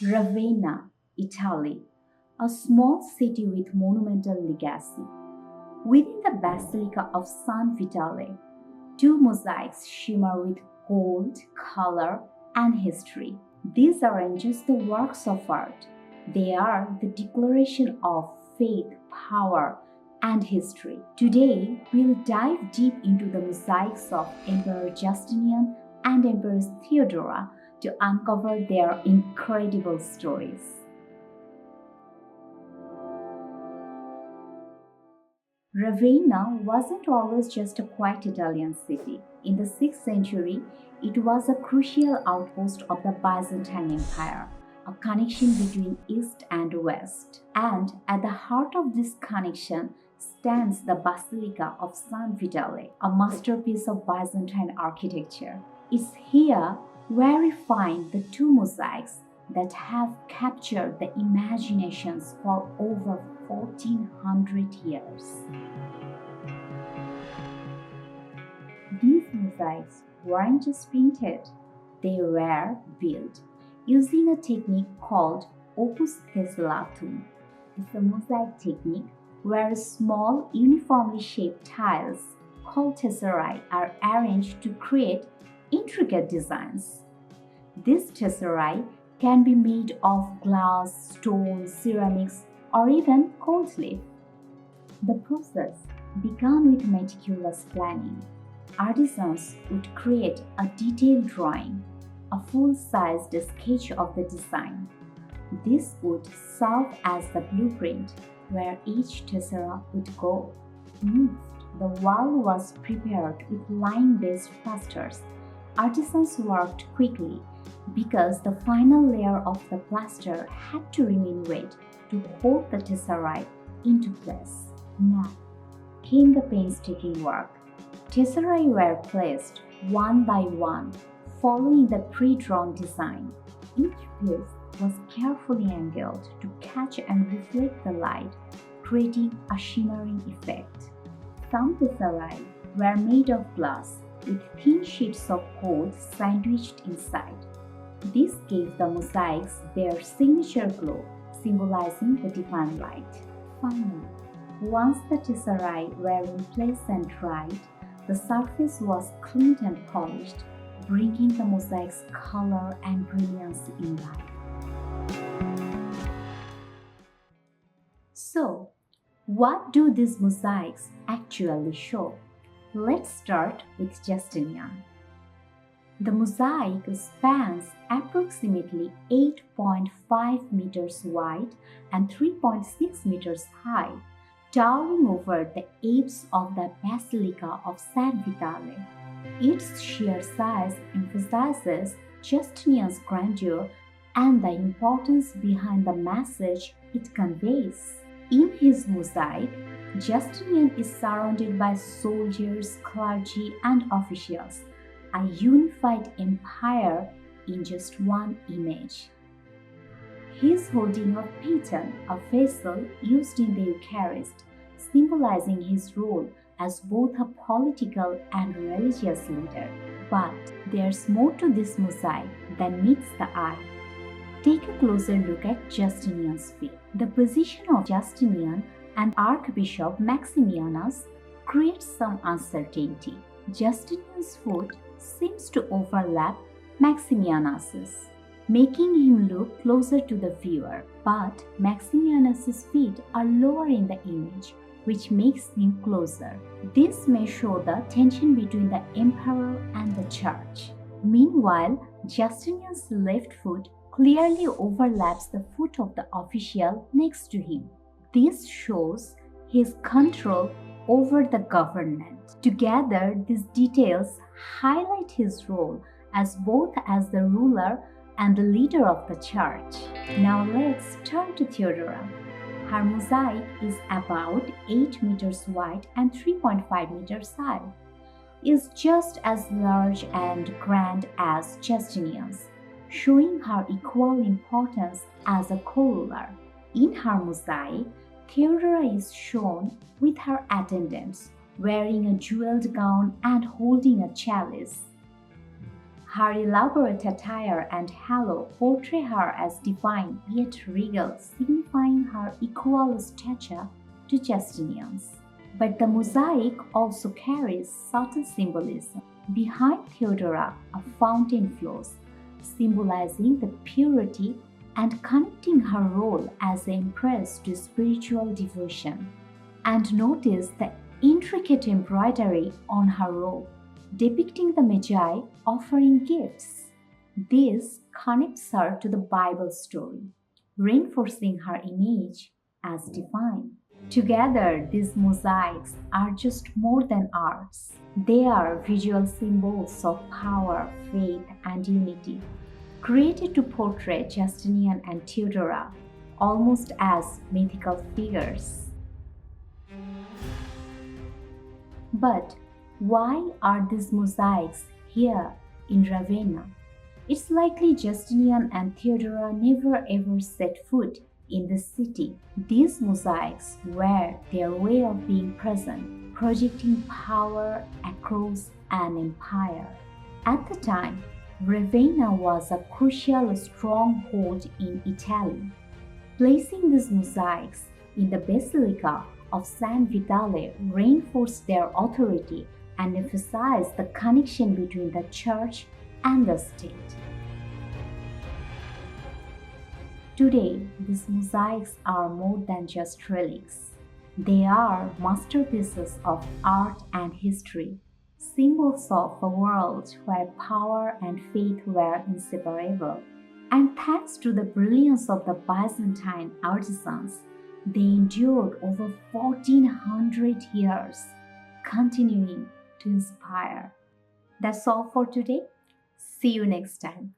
Ravenna, Italy, a small city with monumental legacy. Within the Basilica of San Vitale, two mosaics shimmer with gold, color, and history. These aren't just the works of art, they are the declaration of faith, power, and history. Today, we'll dive deep into the mosaics of Emperor Justinian and Empress Theodora to uncover their incredible stories. Ravenna wasn't always just a quiet Italian city. In the 6th century, it was a crucial outpost of the Byzantine Empire, a connection between East and West. And at the heart of this connection stands the Basilica of San Vital, a masterpiece of Byzantine architecture. It's here where we find the two mosaics that have captured the imaginations for over 1400 years. These mosaics weren't just painted, they were built using a technique called opus tessellatum. It's a mosaic technique where small, uniformly shaped tiles called tesserae are arranged to create intricate designs. These tesserae can be made of glass, stone, ceramics, or even gold leaf. The process began with meticulous planning. Artisans would create a detailed drawing, a full-sized sketch of the design. This would serve as the blueprint where each tessera would go. Next, the wall was prepared with lime-based plasters. Artisans worked quickly because the final layer of the plaster had to remain wet to hold the tesserae into place. Now came the painstaking work. Tesserae were placed one by one, following the pre-drawn design. Each piece was carefully angled to catch and reflect the light, creating a shimmering effect. Some tesserae were made of glass with thin sheets of gold sandwiched inside. This gave the mosaics their signature glow, symbolizing the divine light. Finally, once the tesserae were in place and dried, the surface was cleaned and polished, bringing the mosaic's color and brilliance in life. So, what do these mosaics actually show? Let's start with Justinian. The mosaic spans approximately 8.5 meters wide and 3.6 meters high, towering over the apse of the Basilica of San Vitale. Its sheer size emphasizes Justinian's grandeur and the importance behind the message it conveys. In his mosaic, Justinian is surrounded by soldiers, clergy, and officials, a unified empire in just one image. He is holding a paten, a vessel used in the Eucharist, symbolizing his role as both a political and religious leader. But there's more to this mosaic than meets the eye. Take a closer look at Justinian's feet. The position of Justinian and Archbishop Maximianus creates some uncertainty. Justinian's foot seems to overlap Maximianus's, making him look closer to the viewer. But Maximianus's feet are lower in the image, which makes him closer. This may show the tension between the emperor and the church. Meanwhile, Justinian's left foot clearly overlaps the foot of the official next to him. This shows his control over the government. Together, these details highlight his role as both as the ruler and the leader of the church. Now let's turn to Theodora. Her mosaic is about 8 meters wide and 3.5 meters high. Is just as large and grand as Justinian's, showing her equal importance as a co-ruler. In her mosaic, Theodora is shown with her attendants, wearing a jeweled gown and holding a chalice. Her elaborate attire and halo portray her as divine yet regal, signifying her equal stature to Justinian's. But the mosaic also carries subtle symbolism. Behind Theodora, a fountain flows, symbolizing the purity and connecting her role as an empress to spiritual devotion. And notice the intricate embroidery on her robe, depicting the Magi offering gifts. This connects her to the Bible story, reinforcing her image as divine. Together, these mosaics are just more than arts. They are visual symbols of power, faith, and unity, created to portray Justinian and Theodora almost as mythical figures. But why are these mosaics here in Ravenna? It's likely Justinian and Theodora never ever set foot in the city. These mosaics were their way of being present, projecting power across an empire. At the time, Ravenna was a crucial stronghold in Italy. Placing these mosaics in the Basilica of San Vitale reinforced their authority and emphasized the connection between the church and the state. Today, these mosaics are more than just relics. They are masterpieces of art and history, symbols of a world where power and faith were inseparable. And thanks to the brilliance of the Byzantine artisans, they endured over 1400 years, continuing to inspire. That's all for today. See you next time.